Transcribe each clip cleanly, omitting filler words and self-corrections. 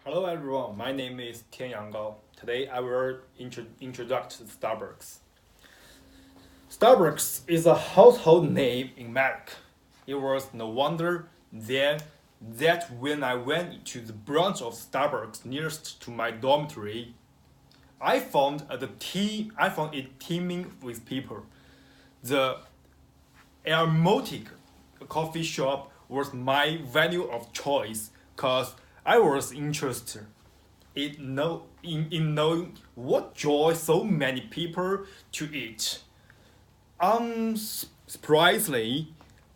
Hello everyone, my name is Tianyang Gao. Today I will introduce Starbucks. Starbucks is a household name in America. It was no wonder then that when I went to the branch of Starbucks nearest to my dormitory, I found it teeming with people. The Aromatic coffee shop was my venue of choice because I was interested in knowing what joy so many people to it. Unsurprisingly,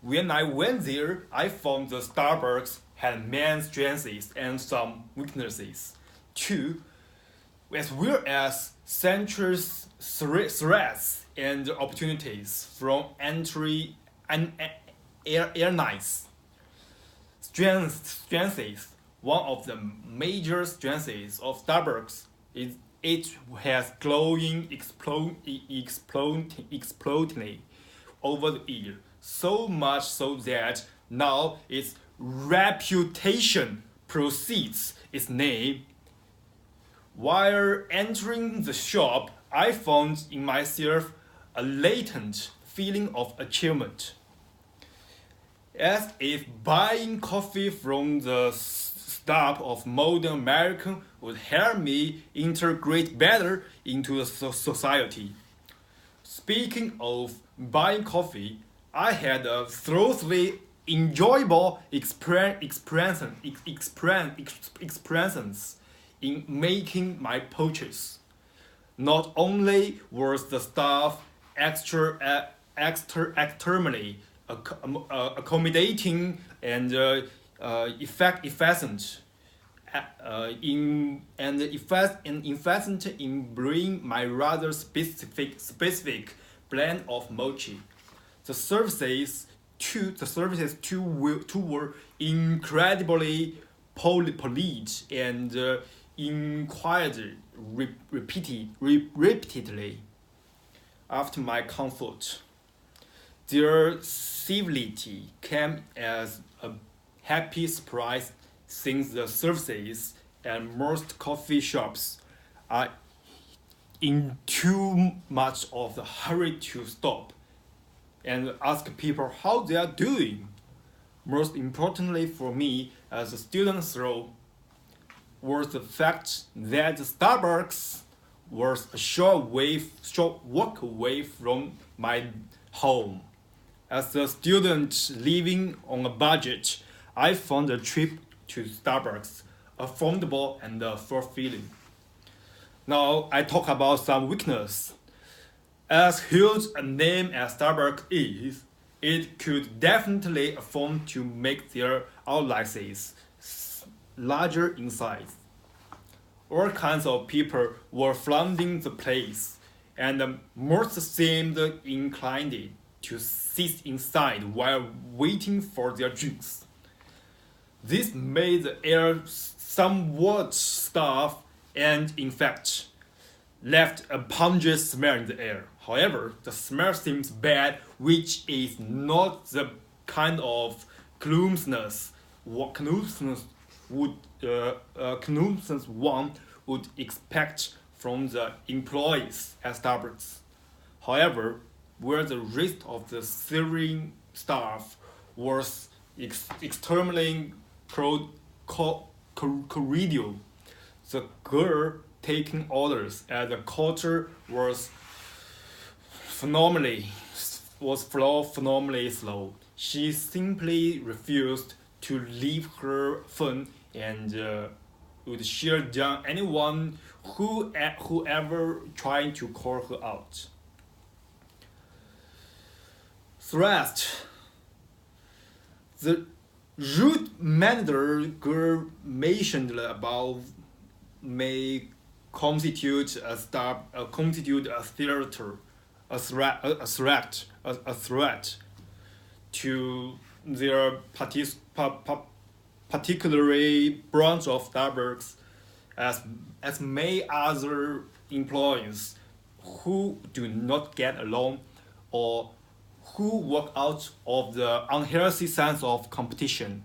when I went there, I found the Starbucks had many strengths and some weaknesses, too, as well as central threats and opportunities from entry and airlines. Strengths. One of the major strengths of Starbucks is it has growing explodingly over the year, so much so that now its reputation precedes its name. While entering the shop, I found in myself a latent feeling of achievement, as if buying coffee from the staff of modern American would help me integrate better into the society. Speaking of buying coffee, I had a thoroughly enjoyable experience in making my purchase. Not only was the staff extremely accommodating and efficient in brewing my rather specific blend of mochi. The services too were incredibly polite and inquired repeatedly after my comfort. Their civility came as a happy surprise since the services at most coffee shops are in too much of a hurry to stop and ask people how they are doing. Most importantly for me as a student though was the fact that Starbucks was a short walk away from my home. As a student living on a budget, I found a trip to Starbucks affordable and fulfilling. Now I talk about some weakness. As huge a name as Starbucks is, it could definitely afford to make their outlets larger in size. All kinds of people were flooding the place, and most seemed inclined to sit inside while waiting for their drinks. This made the air somewhat stuffy and, in fact, left a pungent smell in the air. However, the smell seems bad, which is not the kind of gloominess what Knudsen's one would expect from the employees at Starbucks. However, where the rest of the serving staff was extremely cordial, the girl taking orders at the counter phenomenally slow. She simply refused to leave her phone and would share down anyone whoever trying to call her out. Thrust. The rude manager girl mentioned above may constitute a theater, a threat to their particularly branch of Starbucks, as may other employees who do not get along or who work out of the unhealthy sense of competition.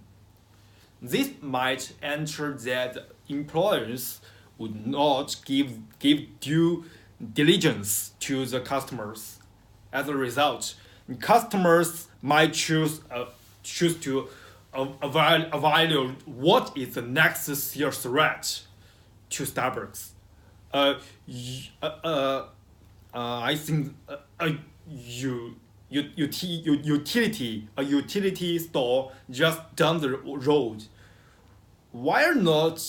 This might ensure that employers would not give due diligence to the customers. As a result, customers might choose to evaluate what is the next sales threat to Starbucks. I think a utility store just down the road. Why not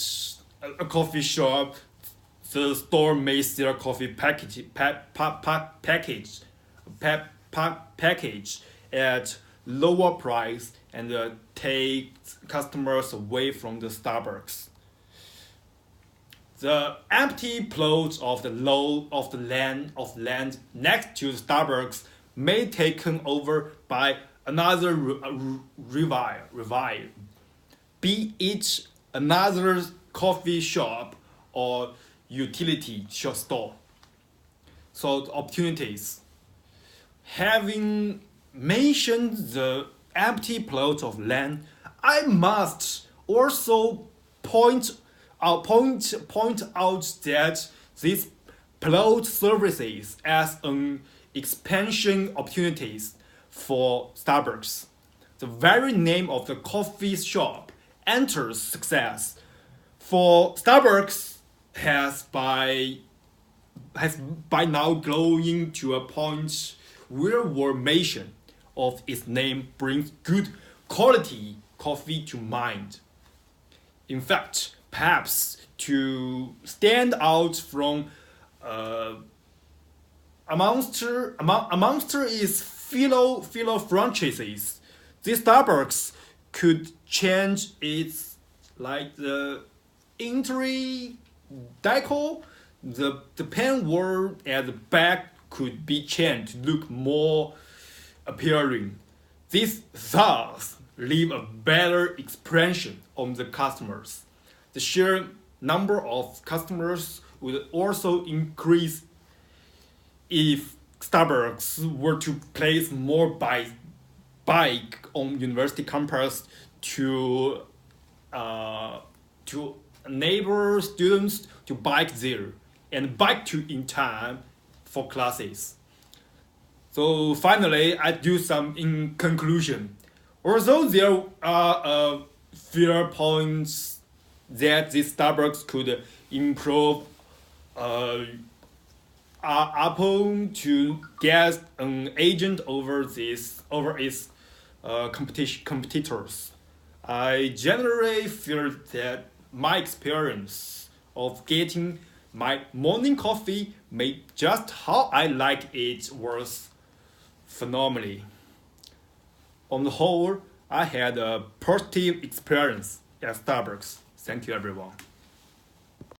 a coffee shop? The store may sell coffee package at lower price and take customers away from the Starbucks. The empty plots of the land next to the Starbucks may taken over by another rival, be it another coffee shop or utility store. So the opportunities. Having mentioned the empty plot of land, I must also point out that this plot services as an expansion opportunities for Starbucks. The very name of the coffee shop enters success. For Starbucks has by now growing to a point where formation of its name brings good quality coffee to mind. In fact, perhaps to stand out from amongst its fellow franchises, this Starbucks could change its the interior decor. The pen word at the back could be changed to look more appealing. This thus leave a better expression on the customers. The sheer number of customers would also increase if Starbucks were to place more bike on university campus to enable students to bike there and bike to in time for classes. So finally, I do some in conclusion. Although there are fair points that this Starbucks could improve upon to get an agent over its competitors, I generally feel that my experience of getting my morning coffee made just how I like it was phenomenal. On the whole, I had a positive experience at Starbucks. Thank you, everyone.